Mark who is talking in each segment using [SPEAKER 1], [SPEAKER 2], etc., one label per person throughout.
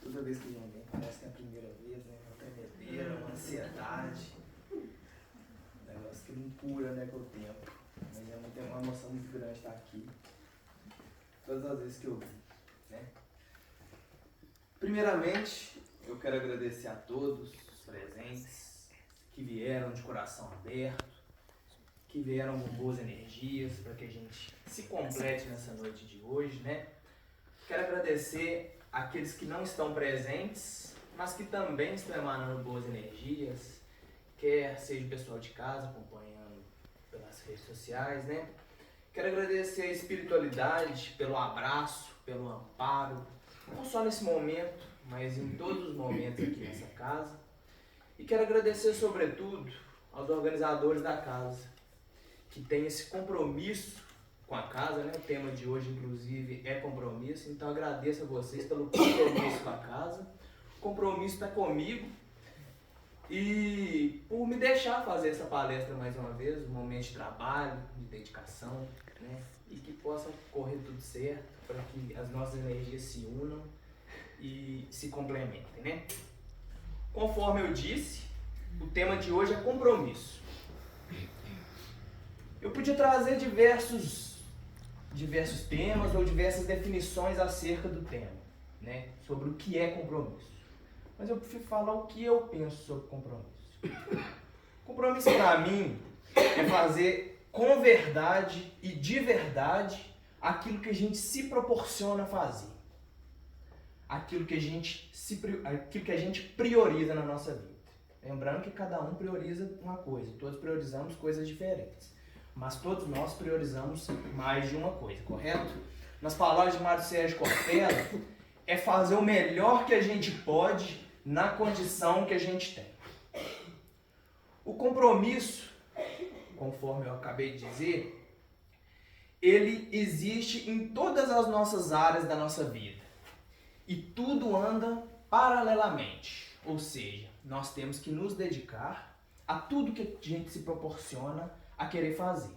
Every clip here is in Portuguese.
[SPEAKER 1] Toda vez que vem, parece que é a primeira vez, né? Uma tremedeira, uma ansiedade. Um negócio que não cura, né, com o tempo. Mas é uma emoção muito grande estar aqui. Todas as vezes que eu vim, né? Primeiramente, eu quero agradecer a todos os presentes que vieram de coração aberto, que vieram com boas energias para que a gente se complete nessa noite de hoje, né? Quero agradecer àqueles que não estão presentes, mas que também estão emanando boas energias, quer seja o pessoal de casa acompanhando pelas redes sociais, né? Quero agradecer a espiritualidade pelo abraço, pelo amparo, não só nesse momento, mas em todos os momentos aqui nessa casa. E quero agradecer, sobretudo, aos organizadores da casa, que têm esse compromisso com a casa, né? O tema de hoje, inclusive, é compromisso. Então, agradeço a vocês pelo compromisso com a casa. O compromisso está comigo. E por me deixar fazer essa palestra mais uma vez, um momento de trabalho, de dedicação, né? E que possa correr tudo certo, para que as nossas energias se unam e se complementem, né? Conforme eu disse, o tema de hoje é compromisso. Eu podia trazer diversos temas ou diversas definições acerca do tema, né? Sobre o que é compromisso. Mas eu prefiro falar o que eu penso sobre compromisso. Compromisso, para mim, é fazer com verdade e de verdade aquilo que a gente se proporciona a fazer. Aquilo que a gente prioriza na nossa vida. Lembrando que cada um prioriza uma coisa, todos priorizamos coisas diferentes. Mas todos nós priorizamos mais de uma coisa, correto? Nas palavras de Mário Sérgio Cortella, é fazer o melhor que a gente pode na condição que a gente tem. O compromisso, conforme eu acabei de dizer, ele existe em todas as nossas áreas da nossa vida. E tudo anda paralelamente. Ou seja, nós temos que nos dedicar a tudo que a gente se proporciona a querer fazer.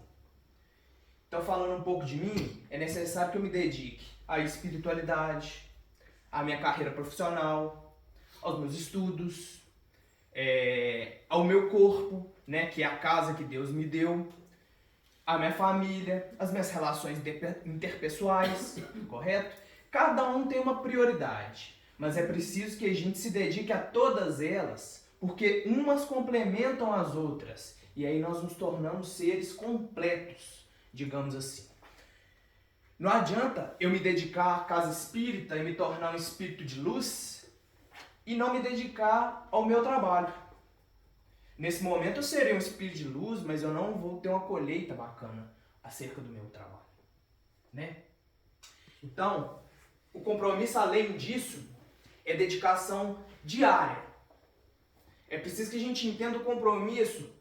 [SPEAKER 1] Então, falando um pouco de mim, é necessário que eu me dedique à espiritualidade, à minha carreira profissional, aos meus estudos, ao meu corpo, né, que é a casa que Deus me deu, à minha família, às minhas relações interpessoais, correto? Cada um tem uma prioridade, mas é preciso que a gente se dedique a todas elas, porque umas complementam as outras, e aí nós nos tornamos seres completos, digamos assim. Não adianta eu me dedicar à casa espírita e me tornar um espírito de luz e não me dedicar ao meu trabalho. Nesse momento eu serei um espírito de luz, mas eu não vou ter uma colheita bacana acerca do meu trabalho, né? Então, o compromisso, além disso, é dedicação diária. É preciso que a gente entenda o compromisso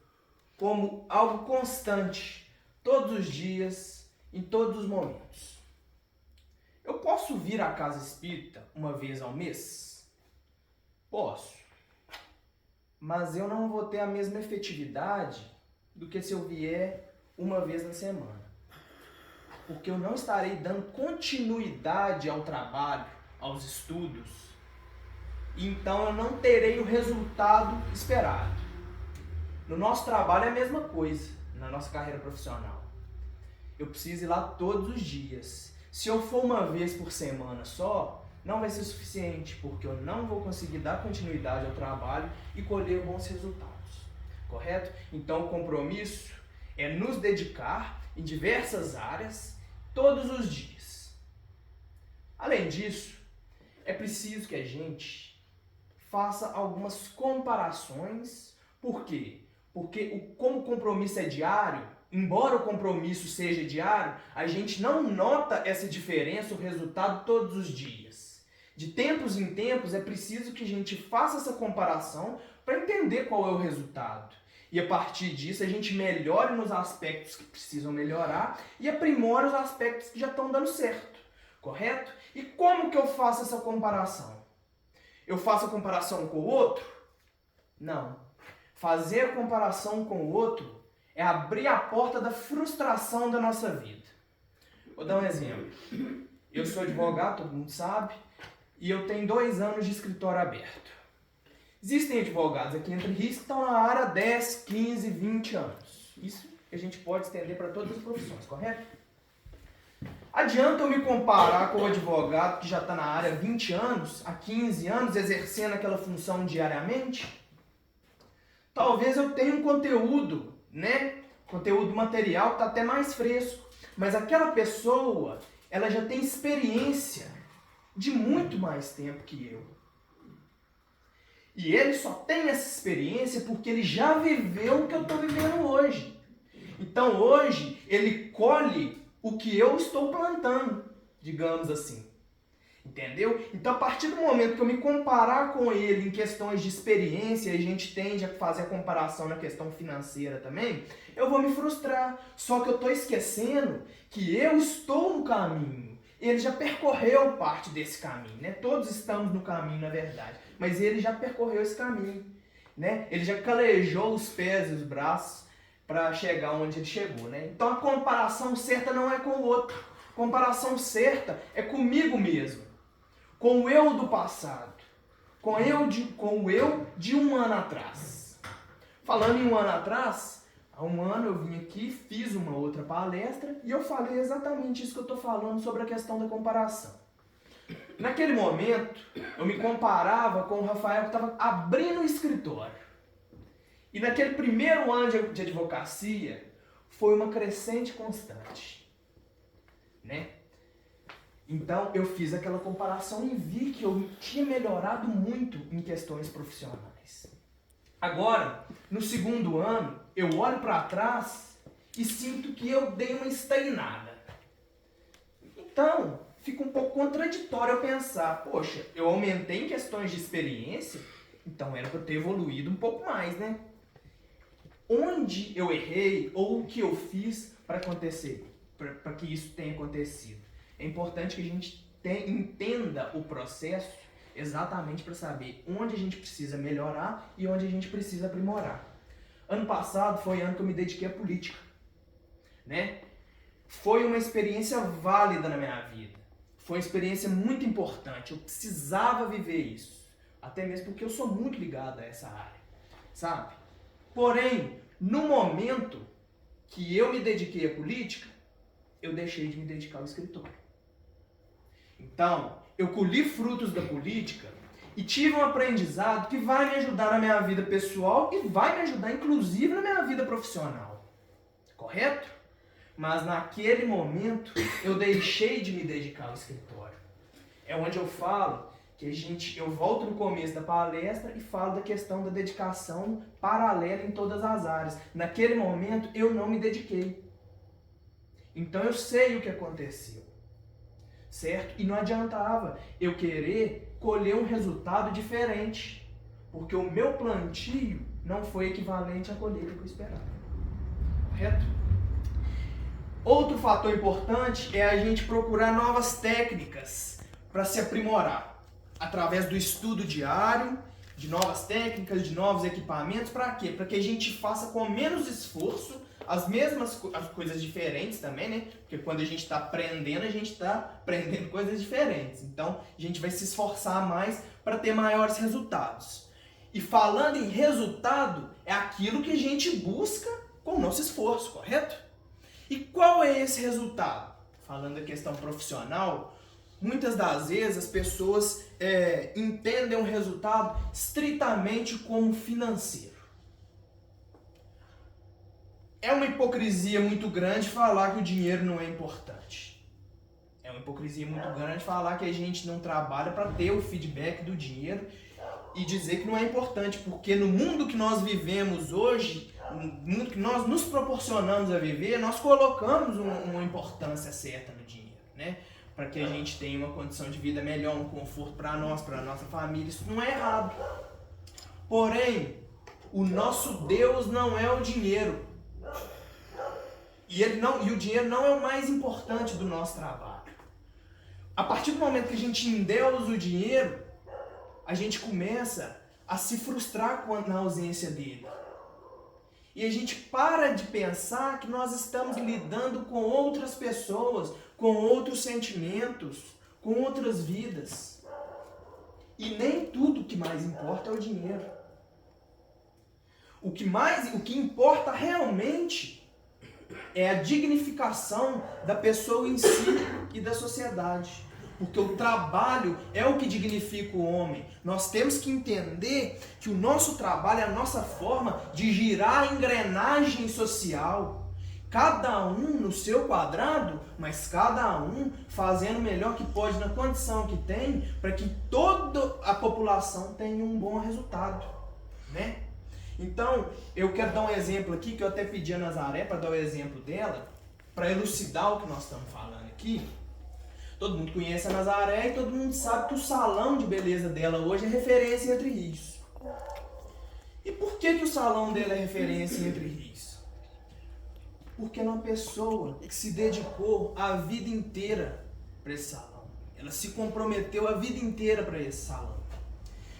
[SPEAKER 1] como algo constante, todos os dias, em todos os momentos. Eu posso vir à casa espírita uma vez ao mês? Posso. Mas eu não vou ter a mesma efetividade do que se eu vier uma vez na semana. Porque eu não estarei dando continuidade ao trabalho, aos estudos. Então eu não terei o resultado esperado. No nosso trabalho é a mesma coisa, na nossa carreira profissional. Eu preciso ir lá todos os dias. Se eu for uma vez por semana só, não vai ser suficiente, porque eu não vou conseguir dar continuidade ao trabalho e colher bons resultados. Correto? Então o compromisso é nos dedicar em diversas áreas todos os dias. Além disso, é preciso que a gente faça algumas comparações. Por quê? Porque como o compromisso é diário, embora o compromisso seja diário, a gente não nota essa diferença, o resultado todos os dias. De tempos em tempos é preciso que a gente faça essa comparação para entender qual é o resultado. E a partir disso a gente melhore nos aspectos que precisam melhorar e aprimore os aspectos que já estão dando certo. Correto? E como que eu faço essa comparação? Eu faço a comparação com o outro? Não. Fazer a comparação com o outro é abrir a porta da frustração da nossa vida. Vou dar um exemplo. Eu sou advogado, todo mundo sabe. e eu tenho 2 anos de escritório aberto. Existem advogados aqui entre Rios que estão na área há 10, 15, 20 anos. Isso a gente pode estender para todas as profissões, correto? Adianta eu me comparar com o advogado que já está na área há 20 anos, há 15 anos, exercendo aquela função diariamente? Talvez eu tenha um conteúdo, né? Conteúdo material que está até mais fresco. Mas aquela pessoa, ela já tem experiência de muito mais tempo que eu. E ele só tem essa experiência porque ele já viveu o que eu estou vivendo hoje. Então hoje ele colhe o que eu estou plantando, digamos assim. Entendeu? Então, a partir do momento que eu me comparar com ele em questões de experiência, e a gente tende a fazer a comparação na questão financeira também, eu vou me frustrar. Só que eu estou esquecendo que eu estou no caminho. Ele já percorreu parte desse caminho, né? Todos estamos no caminho, na verdade. Mas ele já percorreu esse caminho, né? Ele já calejou os pés e os braços para chegar onde ele chegou, né? Então, a comparação certa não é com o outro. A comparação certa é comigo mesmo. Com o eu do passado, com o eu de 1 ano atrás. Falando em 1 ano atrás, há 1 ano eu vim aqui, fiz uma outra palestra e eu falei exatamente isso que eu estou falando sobre a questão da comparação. Naquele momento, eu me comparava com o Rafael que estava abrindo o escritório. E naquele primeiro ano de advocacia, foi uma crescente constante, né? Então, eu fiz aquela comparação e vi que eu tinha melhorado muito em questões profissionais. Agora, no 2º ano, eu olho para trás e sinto que eu dei uma estagnada. Então, fica um pouco contraditório eu pensar, poxa, eu aumentei em questões de experiência, então era para eu ter evoluído um pouco mais, né? Onde eu errei ou o que eu fiz para acontecer, para que isso tenha acontecido? É importante que a gente entenda o processo exatamente para saber onde a gente precisa melhorar e onde a gente precisa aprimorar. Ano passado foi ano que eu me dediquei à política, né? Foi uma experiência válida na minha vida. Foi uma experiência muito importante. Eu precisava viver isso. Até mesmo porque eu sou muito ligado a essa área, sabe? Porém, no momento que eu me dediquei à política, eu deixei de me dedicar ao escritório. Então, eu colhi frutos da política e tive um aprendizado que vai me ajudar na minha vida pessoal e vai me ajudar, inclusive, na minha vida profissional. Correto? Mas naquele momento, eu deixei de me dedicar ao escritório. É onde eu falo que eu volto no começo da palestra e falo da questão da dedicação paralela em todas as áreas. Naquele momento, eu não me dediquei. Então, eu sei o que aconteceu. Certo? E não adiantava eu querer colher um resultado diferente, porque o meu plantio não foi equivalente à colheita que eu esperava. Correto? Outro fator importante é a gente procurar novas técnicas para se aprimorar, através do estudo diário, de novas técnicas, de novos equipamentos. Para quê? Para que a gente faça com menos esforço as coisas diferentes também, né? Porque quando a gente está aprendendo, a gente está aprendendo coisas diferentes. Então, a gente vai se esforçar mais para ter maiores resultados. E falando em resultado, é aquilo que a gente busca com o nosso esforço, correto? E qual é esse resultado? Falando da questão profissional, muitas das vezes as pessoas entendem o resultado estritamente como financeiro. É uma hipocrisia muito grande falar que o dinheiro não é importante. É uma hipocrisia muito grande falar que a gente não trabalha para ter o feedback do dinheiro e dizer que não é importante, porque no mundo que nós vivemos hoje, no mundo que nós nos proporcionamos a viver, nós colocamos uma importância certa no dinheiro, né? Para que a gente tenha uma condição de vida melhor, um conforto para nós, para a nossa família. Isso não é errado. Porém, o nosso Deus não é o dinheiro. E o dinheiro não é o mais importante do nosso trabalho. A partir do momento que a gente endeusa o dinheiro, a gente começa a se frustrar na ausência dele. E a gente para de pensar que nós estamos lidando com outras pessoas, com outros sentimentos, com outras vidas. E nem tudo que mais importa é o dinheiro. O que importa realmente é a dignificação da pessoa em si e da sociedade. Porque o trabalho é o que dignifica o homem. Nós temos que entender que o nosso trabalho é a nossa forma de girar a engrenagem social. Cada um no seu quadrado, mas cada um fazendo o melhor que pode na condição que tem, para que toda a população tenha um bom resultado, né? Então, eu quero dar um exemplo aqui, que eu até pedi a Nazaré para dar o exemplo dela, para elucidar o que nós estamos falando aqui. Todo mundo conhece a Nazaré e todo mundo sabe que o salão de beleza dela hoje é referência entre rios. E por que o salão dela é referência entre rios? Porque ela é uma pessoa que se dedicou a vida inteira para esse salão. Ela se comprometeu a vida inteira para esse salão.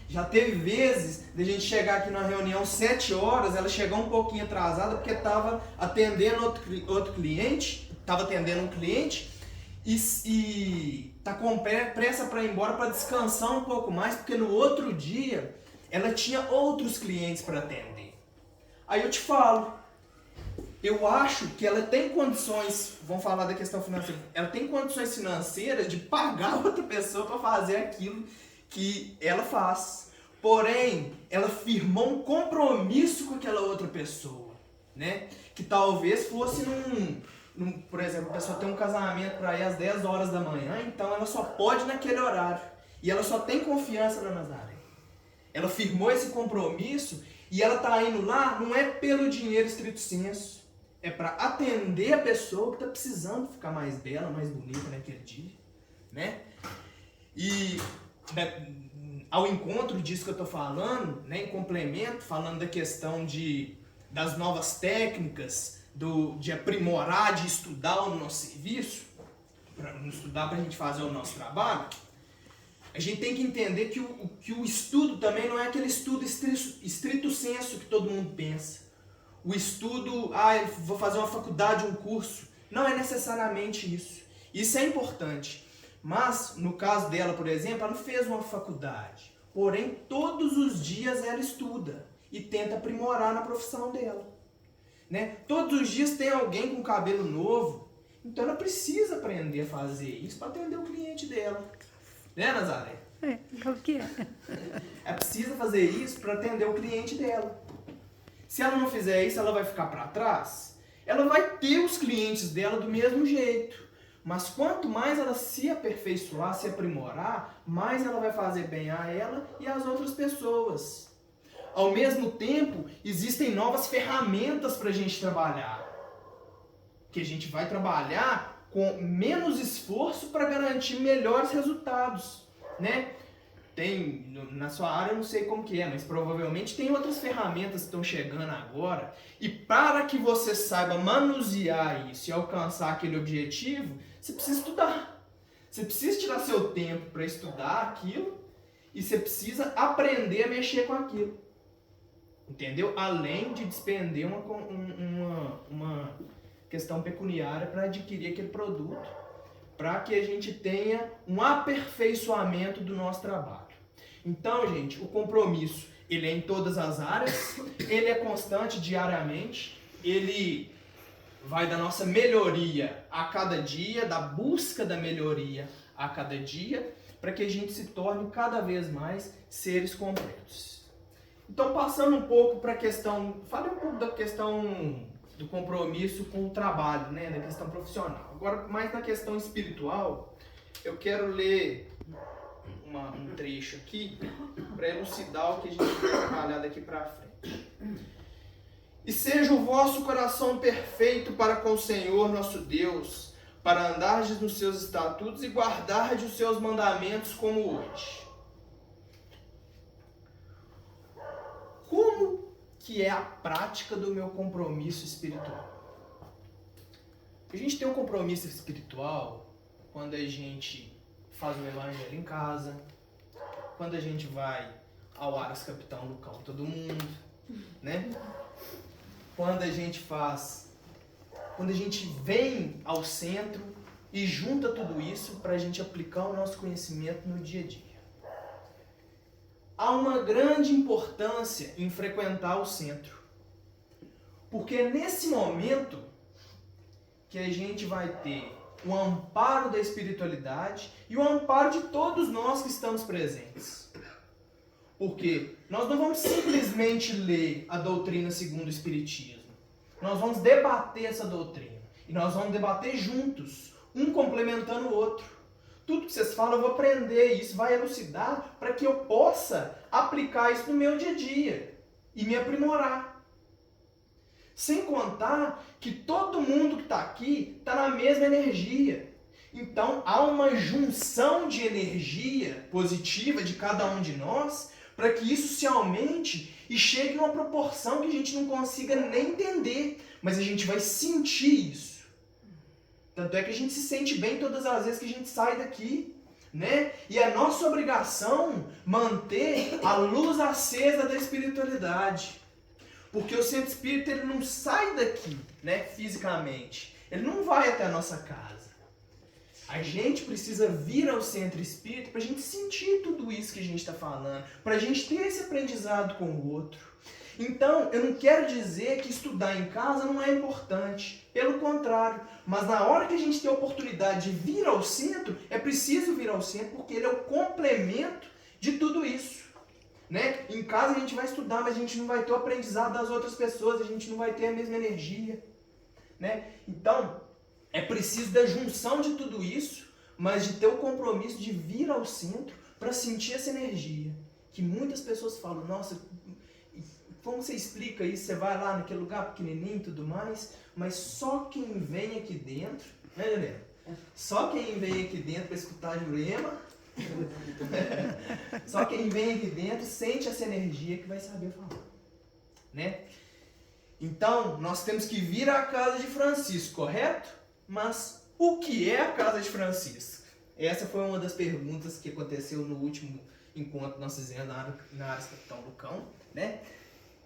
[SPEAKER 1] Já teve vezes de a gente chegar aqui na reunião 7 horas, ela chegou um pouquinho atrasada porque estava atendendo outro cliente, estava atendendo um cliente e está com pressa para ir embora para descansar um pouco mais, porque no outro dia ela tinha outros clientes para atender. Aí eu te falo, eu acho que ela tem condições, vamos falar da questão financeira, ela tem condições financeiras de pagar outra pessoa para fazer aquilo que ela faz. Porém, ela firmou um compromisso com aquela outra pessoa, né? Que talvez fosse por exemplo, a pessoa tem um casamento para ir às 10 horas da manhã, então ela só pode naquele horário. E ela só tem confiança na Nazaré. Ela firmou esse compromisso e ela está indo lá, não é pelo dinheiro estrito senso, é para atender a pessoa que está precisando ficar mais bela, mais bonita naquele dia, né? E ao encontro disso que eu estou falando, né, em complemento, falando da questão das novas técnicas, de aprimorar, de estudar o nosso serviço, estudar para a gente fazer o nosso trabalho, a gente tem que entender que o estudo também não é aquele estudo estrito senso que todo mundo pensa. O estudo, eu vou fazer uma faculdade, um curso. Não é necessariamente isso. Isso é importante. Mas, no caso dela, por exemplo, ela não fez uma faculdade. Porém, todos os dias ela estuda e tenta aprimorar na profissão dela. Né? Todos os dias tem alguém com cabelo novo. Então ela precisa aprender a fazer isso para atender o cliente dela. Né, Nazaré?
[SPEAKER 2] Qual que é?
[SPEAKER 1] Ela precisa fazer isso para atender o cliente dela. Se ela não fizer isso, ela vai ficar para trás. Ela vai ter os clientes dela do mesmo jeito. Mas quanto mais ela se aperfeiçoar, se aprimorar, mais ela vai fazer bem a ela e às outras pessoas. Ao mesmo tempo, existem novas ferramentas para a gente trabalhar. Que a gente vai trabalhar com menos esforço para garantir melhores resultados, né? Na sua área eu não sei como que é, mas provavelmente tem outras ferramentas que estão chegando agora. E para que você saiba manusear isso e alcançar aquele objetivo, você precisa estudar. Você precisa tirar seu tempo para estudar aquilo e você precisa aprender a mexer com aquilo. Entendeu? Além de despender uma questão pecuniária para adquirir aquele produto, para que a gente tenha um aperfeiçoamento do nosso trabalho. Então, gente, o compromisso, ele é em todas as áreas, ele é constante diariamente, ele vai da nossa melhoria a cada dia, da busca da melhoria a cada dia, para que a gente se torne cada vez mais seres completos. Então, passando um pouco para a questão, falei um pouco da questão do compromisso com o trabalho, né, da questão profissional. Agora, mais na questão espiritual, eu quero ler um trecho aqui para elucidar o que a gente vai trabalhar daqui para frente. E seja o vosso coração perfeito para com o Senhor nosso Deus, para andardes nos seus estatutos e guardardes os seus mandamentos como hoje. Como que é a prática do meu compromisso espiritual? A gente tem um compromisso espiritual quando a gente faz o evangelho em casa, quando a gente vai ao Aras Capitão do Cão Todo Mundo, né? Quando a gente vem ao centro e junta tudo isso para a gente aplicar o nosso conhecimento no dia a dia. há uma grande importância em frequentar o centro. Porque é nesse momento que a gente vai ter o amparo da espiritualidade e o amparo de todos nós que estamos presentes. Porque nós não vamos simplesmente ler a doutrina segundo o Espiritismo. Nós vamos debater essa doutrina. E nós vamos debater juntos, um complementando o outro. Tudo que vocês falam, eu vou aprender, e isso vai elucidar para que eu possa aplicar isso no meu dia a dia e me aprimorar. Sem contar que todo mundo que está aqui está na mesma energia. Então há uma junção de energia positiva de cada um de nós para que isso se aumente e chegue numa proporção que a gente não consiga nem entender, mas a gente vai sentir isso. Tanto é que a gente se sente bem todas as vezes que a gente sai daqui, né? E é nossa obrigação manter a luz acesa da espiritualidade. Porque o centro espírita ele não sai daqui, né, fisicamente. Ele não vai até a nossa casa. A gente precisa vir ao centro espírita para a gente sentir tudo isso que a gente está falando, para a gente ter esse aprendizado com o outro. Então, eu não quero dizer que estudar em casa não é importante. Pelo contrário. Mas na hora que a gente tem a oportunidade de vir ao centro, é preciso vir ao centro porque ele é o complemento de tudo isso. Né? Em casa a gente vai estudar, mas a gente não vai ter o aprendizado das outras pessoas, a gente não vai ter a mesma energia. Né? Então, é preciso da junção de tudo isso, mas de ter o compromisso de vir ao centro para sentir essa energia. Que muitas pessoas falam, nossa, como você explica isso? Você vai lá naquele lugar pequenininho e tudo mais, mas só quem vem aqui dentro, né, Juliana? Só quem vem aqui dentro para escutar a Jurema, só quem vem aqui dentro sente essa energia que vai saber falar. Né? Então, nós temos que vir à casa de Francisco, correto? Mas o que é a casa de Francisco? Essa foi uma das perguntas que aconteceu no último encontro que nós fizemos na área do Capitão Lucão, né?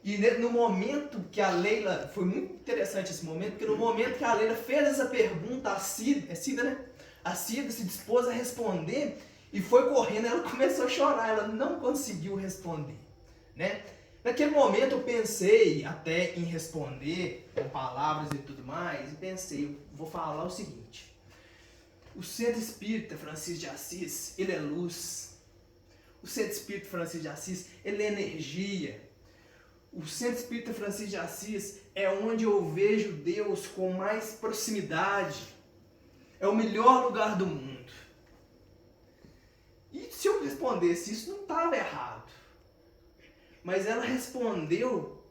[SPEAKER 1] E no momento que a Leila, foi muito interessante esse momento, porque no momento que a Leila fez essa pergunta, a Cida, né? A Cida se dispôs a responder e foi correndo, ela começou a chorar, ela não conseguiu responder, né? Naquele momento eu pensei até em responder com palavras e tudo mais, e pensei, eu vou falar o seguinte: o Centro Espírita Francisco de Assis, ele é luz. O Centro Espírita Francisco de Assis, ele é energia. O Centro Espírita Francisco de Assis é onde eu vejo Deus com mais proximidade. É o melhor lugar do mundo. E se eu respondesse isso, não estava errado. Mas ela respondeu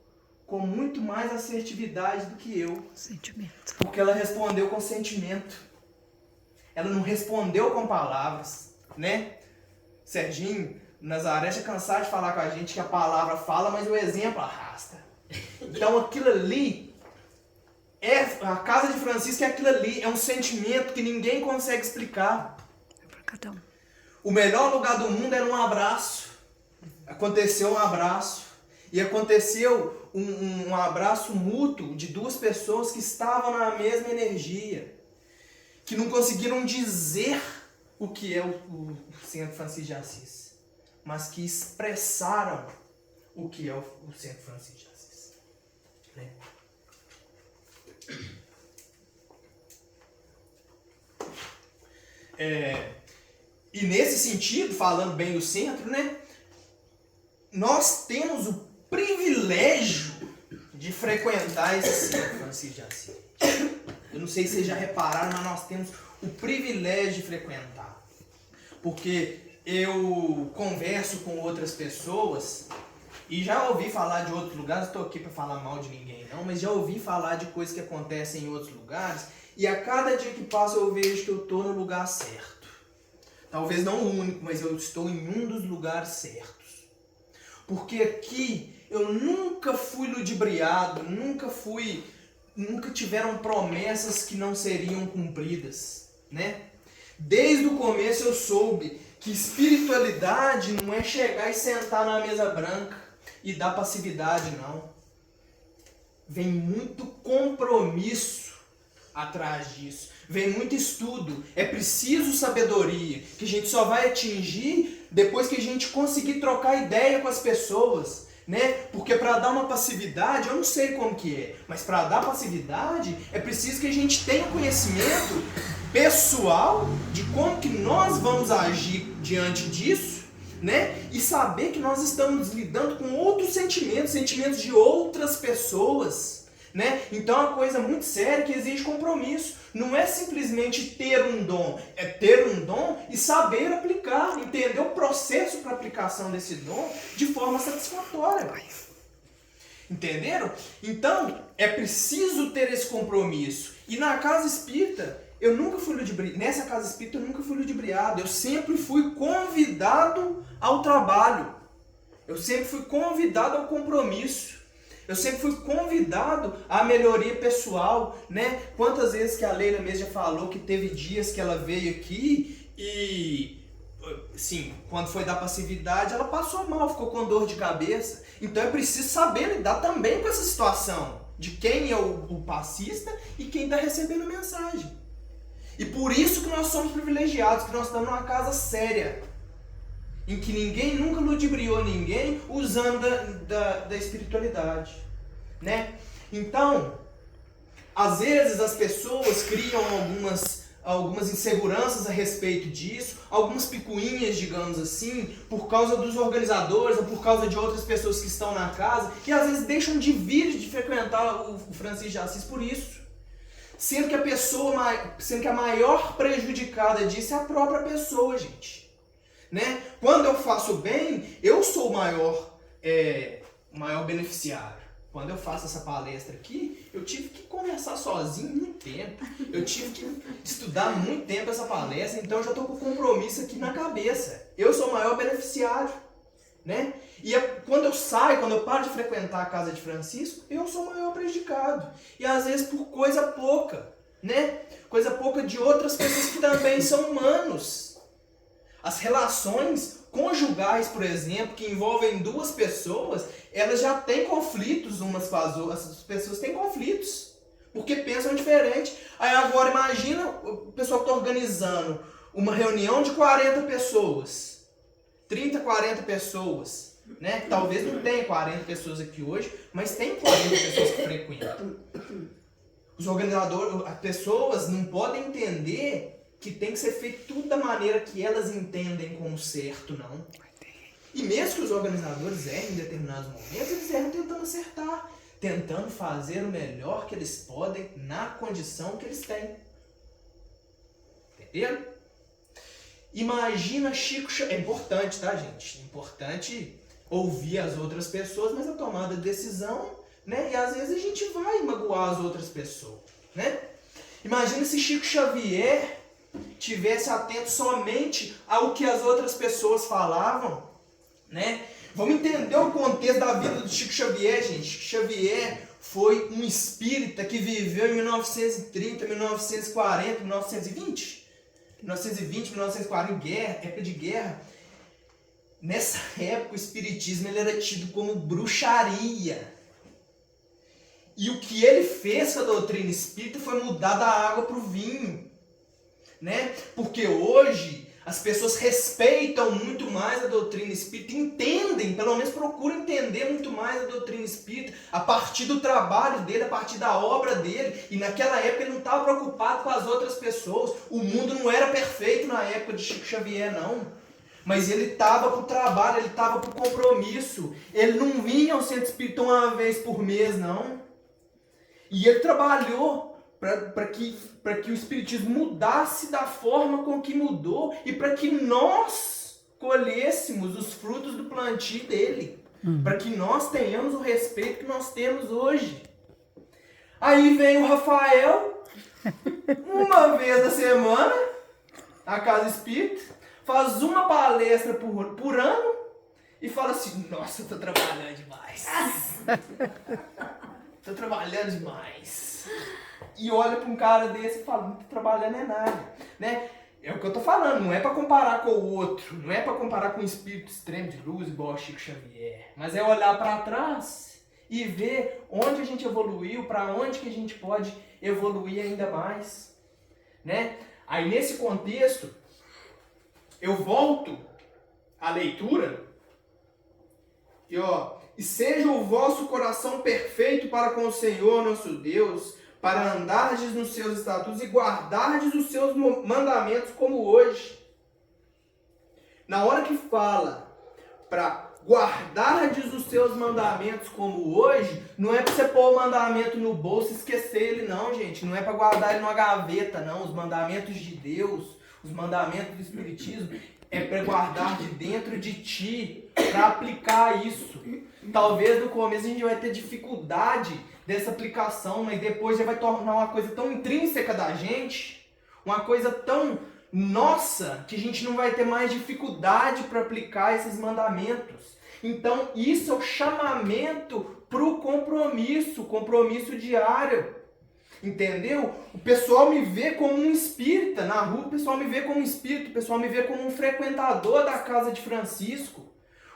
[SPEAKER 1] com muito mais assertividade do que eu.
[SPEAKER 2] Sentimento.
[SPEAKER 1] Porque ela respondeu com sentimento. Ela não respondeu com palavras, né? Serginho, Nazaré já cansado de falar com a gente que a palavra fala, mas o exemplo arrasta. Então aquilo ali, a casa de Francisco é aquilo ali, é um sentimento que ninguém consegue explicar.
[SPEAKER 2] É para cada um.
[SPEAKER 1] O melhor lugar do mundo era um abraço. Aconteceu um abraço. E aconteceu um abraço mútuo de duas pessoas que estavam na mesma energia. Que não conseguiram dizer o que é o Centro Francisco de Assis. Mas que expressaram o que é o Centro Francisco de Assis. Né? E nesse sentido, falando bem do centro, né, nós temos o privilégio de frequentar esse Centro Francisco de Assis. Eu não sei se vocês já repararam, mas nós temos o privilégio de frequentar. Porque eu converso com outras pessoas e já ouvi falar de outros lugares, não estou aqui para falar mal de ninguém não, mas já ouvi falar de coisas que acontecem em outros lugares e a cada dia que passa eu vejo que eu estou no lugar certo. Talvez não o único, mas eu estou em um dos lugares certos. Porque aqui eu nunca fui ludibriado, nunca tiveram promessas que não seriam cumpridas, né? Desde o começo eu soube que espiritualidade não é chegar e sentar na mesa branca e dar passividade, não. Vem muito compromisso atrás disso. Vem muito estudo. É preciso sabedoria, que a gente só vai atingir
[SPEAKER 2] depois que a gente conseguir trocar ideia com as pessoas, né? Porque para dar uma passividade, eu não sei como que é, mas para dar passividade é preciso que a gente tenha conhecimento pessoal de como que nós vamos agir diante disso, né? E saber que nós estamos lidando com outros sentimentos de outras pessoas, né? Então é uma coisa muito séria que exige compromisso. Não é simplesmente ter um dom, é ter um dom e saber aplicar, entender o processo para aplicação desse dom de forma satisfatória. Entenderam? Então, é preciso ter esse compromisso. E na casa espírita, eu nunca fui ludibriado. Nessa casa espírita, eu nunca fui ludibriado. Eu sempre fui convidado ao trabalho. Eu sempre fui convidado ao compromisso. Eu sempre fui convidado à melhoria pessoal, né? Quantas vezes que a Leila mesmo já falou que teve dias que ela veio aqui e, sim, quando foi dar passividade, ela passou mal, ficou com dor de cabeça. Então é preciso saber lidar também com essa situação de quem é o passista e quem está recebendo mensagem. E por isso que nós somos privilegiados, que nós estamos numa casa séria, em que ninguém nunca ludibriou ninguém usando da espiritualidade, né? Então, às vezes as pessoas criam algumas inseguranças a respeito disso, algumas picuinhas, digamos assim, por causa dos organizadores ou por causa de outras pessoas que estão na casa, e às vezes deixam de vir, de frequentar o Francisco de Assis por isso. Sendo que a maior prejudicada disso é a própria pessoa, gente. Né? Quando eu faço bem, eu sou o maior beneficiário. Quando eu faço essa palestra aqui, eu tive que conversar sozinho muito tempo. Eu tive que estudar muito tempo essa palestra, então eu já estou com o compromisso aqui na cabeça. Eu sou o maior beneficiário. Né? E quando eu saio, quando eu paro de frequentar a casa de Francisco, eu sou o maior prejudicado. E às vezes por coisa pouca, né? Coisa pouca de outras pessoas que também são humanos. As relações conjugais, por exemplo, que envolvem duas pessoas, elas já têm conflitos umas com as outras. As pessoas têm conflitos, porque pensam diferente. Aí agora imagina o pessoal que está organizando uma reunião de 40 pessoas, 30, 40 pessoas, né? Talvez não tenha 40 pessoas aqui hoje, mas tem 40 pessoas que frequentam. Os organizadores, as pessoas não podem entender que tem que ser feito tudo da maneira que elas entendem como certo, não. E mesmo que os organizadores errem em determinados momentos, eles erram tentando acertar, tentando fazer o melhor que eles podem na condição que eles têm. Entenderam? Imagina Chico Xavier. É importante, tá, gente? É importante ouvir as outras pessoas, mas a tomada de decisão, né? E às vezes a gente vai magoar as outras pessoas, né? Imagina se Chico Xavier tivesse atento somente ao que as outras pessoas falavam, né? Vamos entender o contexto da vida do Chico Xavier, gente. Chico Xavier foi um espírita que viveu em 1930, 1940, 1920. 1920, 1940, guerra, época de guerra. Nessa época o espiritismo ele era tido como bruxaria. E o que ele fez com a doutrina espírita foi mudar da água para o vinho. Né? Porque hoje as pessoas respeitam muito mais a doutrina espírita, entendem, pelo menos procuram entender muito mais a doutrina espírita a partir do trabalho dele, a partir da obra dele. E naquela época ele não estava preocupado com as outras pessoas. O mundo não era perfeito na época de Chico Xavier, não. Mas ele estava para o trabalho, ele estava para o compromisso. Ele não vinha ao centro espírita uma vez por mês, não. E ele trabalhou para que o espiritismo mudasse da forma com que mudou e para que nós colhêssemos os frutos do plantio dele. Para que nós tenhamos o respeito que nós temos hoje. Aí vem o Rafael, uma vez na semana, na casa espírita, faz uma palestra por ano e fala assim: nossa, eu tô trabalhando demais. Tô trabalhando demais. E olha para um cara desse e fala: não tô trabalhando é nada, né? É o que eu tô falando, não é para comparar com o outro, não é para comparar com um espírito extremo de luz igual Chico Xavier, mas é olhar para trás e ver onde a gente evoluiu, para onde que a gente pode evoluir ainda mais, né? Aí nesse contexto, eu volto a leitura. E seja o vosso coração perfeito para com o Senhor nosso Deus, para andardes nos seus estatutos e guardardes os seus mandamentos como hoje. Na hora que fala para guardardes os seus mandamentos como hoje, não é para você pôr o mandamento no bolso e esquecer ele não, gente. Não é para guardar ele numa gaveta, não. Os mandamentos de Deus, os mandamentos do Espiritismo, é para guardar de dentro de ti, para aplicar isso. Talvez no começo a gente vai ter dificuldade dessa aplicação, mas depois já vai tornar uma coisa tão intrínseca da gente, uma coisa tão nossa, que a gente não vai ter mais dificuldade para aplicar esses mandamentos. Então isso é o chamamento para o compromisso diário. Entendeu? O pessoal me vê como um espírita. Na rua o pessoal me vê como um espírita. O pessoal me vê como um frequentador da casa de Francisco.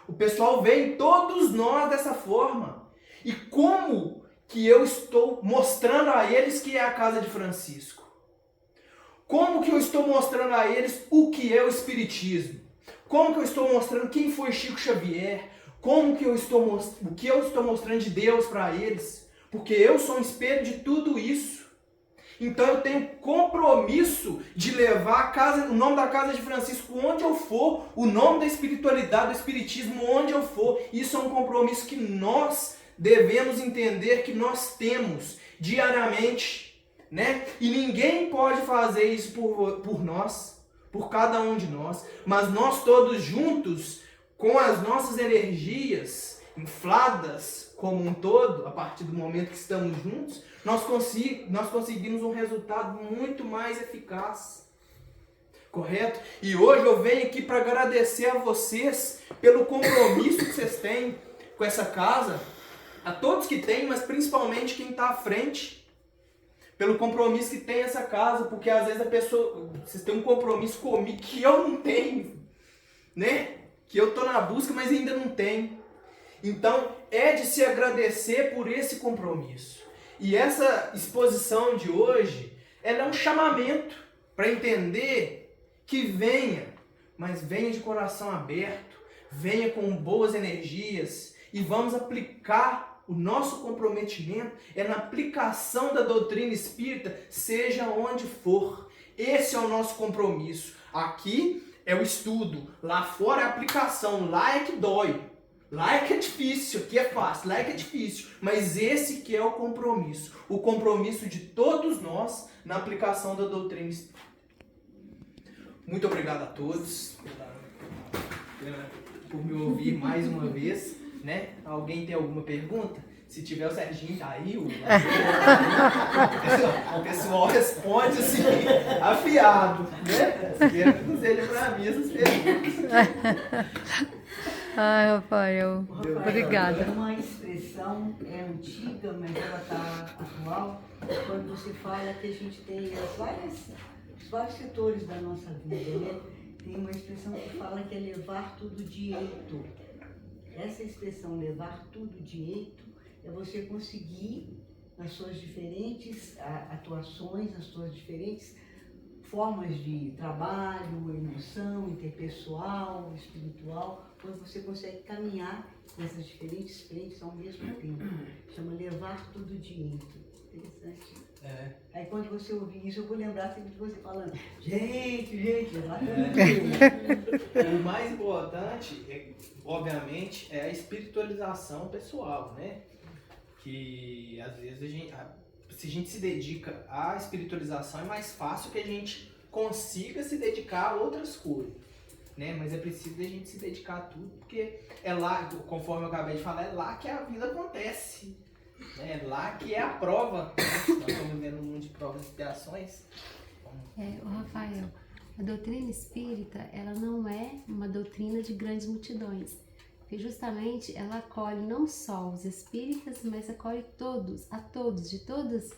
[SPEAKER 2] O pessoal vê em todos nós dessa forma. E como que eu estou mostrando a eles que é a casa de Francisco? Como que eu estou mostrando a eles o que é o Espiritismo? Como que eu estou mostrando quem foi Chico Xavier? Como que eu estou o que eu estou mostrando de Deus para eles? Porque eu sou um espelho de tudo isso. Então eu tenho compromisso de levar o nome da casa de Francisco onde eu for, o nome da espiritualidade, do espiritismo onde eu for. Isso é um compromisso que nós devemos entender que nós temos diariamente, né? E ninguém pode fazer isso por nós, por cada um de nós, mas nós todos juntos, com as nossas energias infladas como um todo, a partir do momento que estamos juntos, nós conseguimos um resultado muito mais eficaz. Correto? E hoje eu venho aqui para agradecer a vocês pelo compromisso que vocês têm com essa casa, a todos que têm, mas principalmente quem está à frente, pelo compromisso que tem essa casa, porque às vezes vocês têm um compromisso comigo que eu não tenho, né? Que eu estou na busca, mas ainda não tenho. Então, é de se agradecer por esse compromisso. E essa exposição de hoje, ela é um chamamento para entender que venha, mas venha de coração aberto, venha com boas energias e vamos aplicar o nosso comprometimento na aplicação da doutrina espírita, seja onde for. Esse é o nosso compromisso. Aqui é o estudo, lá fora é a aplicação, lá é que dói. Lá é que é difícil, aqui é fácil, lá é que é difícil. Mas esse que é o compromisso de todos nós na aplicação da doutrina espírita. Muito obrigado a todos por me ouvir mais uma vez, né? Alguém tem alguma pergunta? Se tiver, o Serginho tá aí, o pessoal responde assim, afiado, né? Espero que não seja para mim essas perguntas.
[SPEAKER 3] Ai, Rafael, obrigada.
[SPEAKER 4] É uma expressão antiga, mas ela está atual, quando você fala que a gente tem os vários setores da nossa vida, né? Tem uma expressão que fala que é levar tudo direito. Essa expressão, levar tudo direito, é você conseguir as suas diferentes atuações, as suas diferentes formas de trabalho, emoção, interpessoal, espiritual, quando você consegue caminhar nessas diferentes frentes ao mesmo tempo. Chama levar tudo direito. Interessante. Aí quando você ouvir isso, eu vou lembrar sempre de você falando, gente, levar tudo direito.
[SPEAKER 2] O mais importante, obviamente, é a espiritualização pessoal, né? Que às vezes se a gente se dedica à espiritualização, é mais fácil que a gente consiga se dedicar a outras coisas, né? Mas é preciso a gente se dedicar a tudo, porque é lá, conforme eu acabei de falar, é lá que a vida acontece, né? É lá que é a prova, né? Nós estamos vivendo um mundo de provas e expiações.
[SPEAKER 3] Rafael, a doutrina espírita, ela não é uma doutrina de grandes multidões. Porque justamente ela acolhe não só os espíritas, mas acolhe a todos, de todos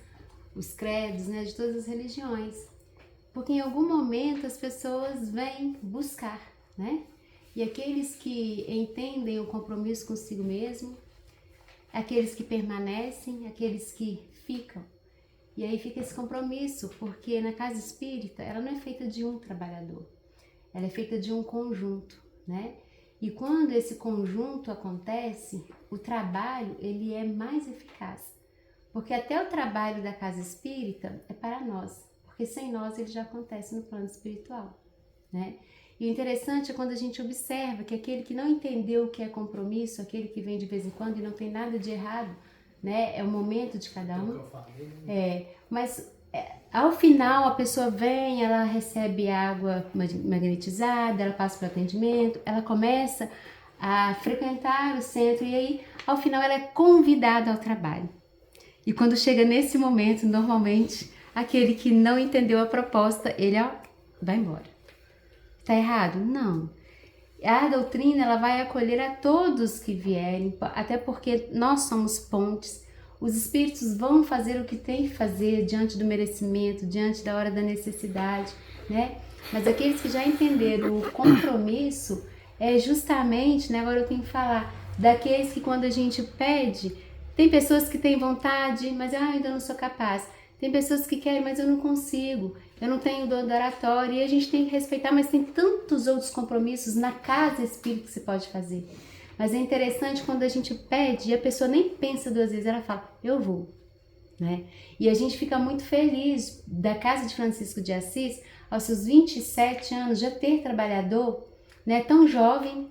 [SPEAKER 3] os credos, né, de todas as religiões. Porque em algum momento as pessoas vêm buscar, né? E aqueles que entendem o compromisso consigo mesmo, aqueles que permanecem, aqueles que ficam. E aí fica esse compromisso, porque na casa espírita ela não é feita de um trabalhador, ela é feita de um conjunto, né? E quando esse conjunto acontece, o trabalho ele é mais eficaz. Porque até o trabalho da casa espírita é para nós, porque sem nós ele já acontece no plano espiritual, né? E o interessante é quando a gente observa que aquele que não entendeu o que é compromisso, aquele que vem de vez em quando e não tem nada de errado, né? É o momento de cada um. Mas ao final a pessoa vem, ela recebe água magnetizada, ela passa para o atendimento, ela começa a frequentar o centro e aí ao final ela é convidada ao trabalho. E quando chega nesse momento, normalmente, aquele que não entendeu a proposta, ele vai embora. Tá errado? Não. A doutrina ela vai acolher a todos que vierem, até porque nós somos pontes. Os espíritos vão fazer o que tem que fazer diante do merecimento, diante da hora da necessidade, né? Mas aqueles que já entenderam o compromisso é justamente, né? Agora eu tenho que falar daqueles que quando a gente pede, tem pessoas que têm vontade, mas ainda não sou capaz. Tem pessoas que querem, mas eu não consigo. Eu não tenho dom da oratória e a gente tem que respeitar, mas tem tantos outros compromissos na casa espírita que se pode fazer. Mas é interessante quando a gente pede e a pessoa nem pensa duas vezes, ela fala, eu vou, né? E a gente fica muito feliz da casa de Francisco de Assis, aos seus 27 anos, já ter trabalhador, né, tão jovem,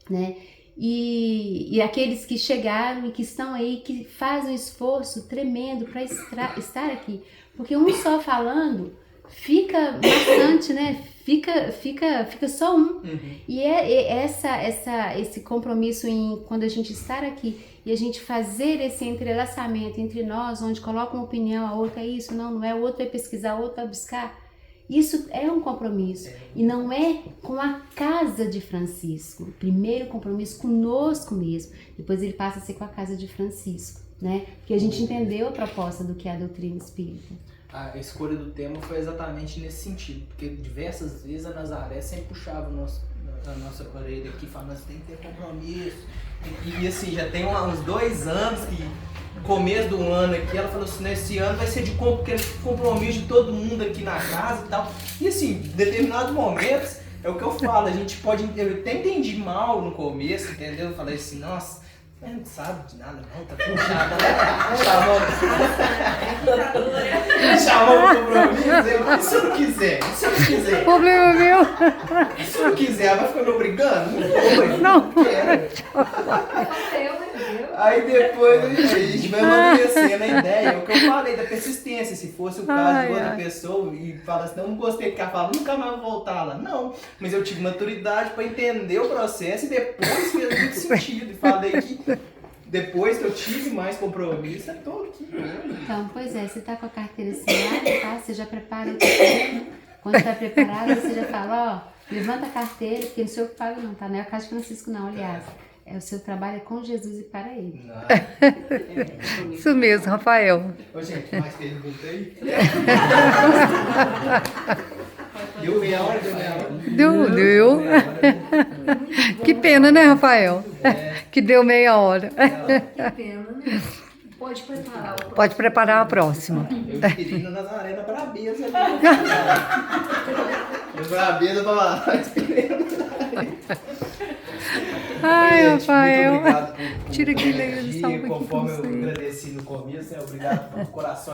[SPEAKER 3] né? E aqueles que chegaram e que estão aí, que fazem um esforço tremendo para estar aqui. Porque um só falando fica bastante, né? Fica só um. E esse compromisso em quando a gente estar aqui e a gente fazer esse entrelaçamento entre nós, onde coloca uma opinião, a outra é isso, não é, o outro vai pesquisar, o outro vai buscar. Isso é um compromisso e não é com a casa de Francisco. Primeiro compromisso conosco mesmo, depois ele passa a ser com a casa de Francisco, né? Porque a gente entendeu a proposta do que é a doutrina espírita.
[SPEAKER 2] A escolha do tema foi exatamente nesse sentido, porque diversas vezes a Nazaré sempre puxava a nossa orelha aqui, falando assim, tem que ter compromisso. E assim, já tem uns 2 anos que, no começo do ano aqui, ela falou assim, nesse ano vai ser de compromisso de todo mundo aqui na casa e tal. E assim, em determinados momentos, é o que eu falo, a gente pode, eu até entendi mal no começo, entendeu? Eu falei assim, nossa, não sabe de nada não, tá puxada, né? Chamou o compromisso, se eu não quiser.
[SPEAKER 5] Problema meu.
[SPEAKER 2] Se eu não quiser, ela vai ficar me obrigando?
[SPEAKER 5] Não.
[SPEAKER 2] Quero. Aí depois a gente vai amadurecendo a ideia, é o que eu falei da persistência, se fosse o caso de outra pessoa e fala assim, não gostei que ela fala, nunca mais vou voltar lá. Não, mas eu tive maturidade para entender o processo e depois fez muito sentido. E falei que depois que eu tive mais compromisso, eu tô aqui.
[SPEAKER 3] Então, pois é, você tá com a carteira assinada, tá? Você já prepara o terreno. Quando tá preparado, você já fala, levanta a carteira, porque não sou eu que pago não, tá? Não é a Casa de Francisco não, aliás. O seu trabalho é com Jesus e para ele.
[SPEAKER 5] Isso mesmo, Rafael.
[SPEAKER 2] Ô, gente, mais pergunta aí? Deu meia hora?
[SPEAKER 5] Deu. Que pena, né, Rafael? Que deu meia hora.
[SPEAKER 4] Que pena, né? Pode preparar o próximo.
[SPEAKER 5] Pode preparar a próxima.
[SPEAKER 2] Eu queria ir na Nazaré, na Brabeza. Na Brabeza pra lá.
[SPEAKER 5] Ai,
[SPEAKER 2] Gente,
[SPEAKER 5] Rafael.
[SPEAKER 2] muito obrigado por
[SPEAKER 5] Tira aquele aí,
[SPEAKER 2] conforme eu agradeci no começo, obrigado por coração.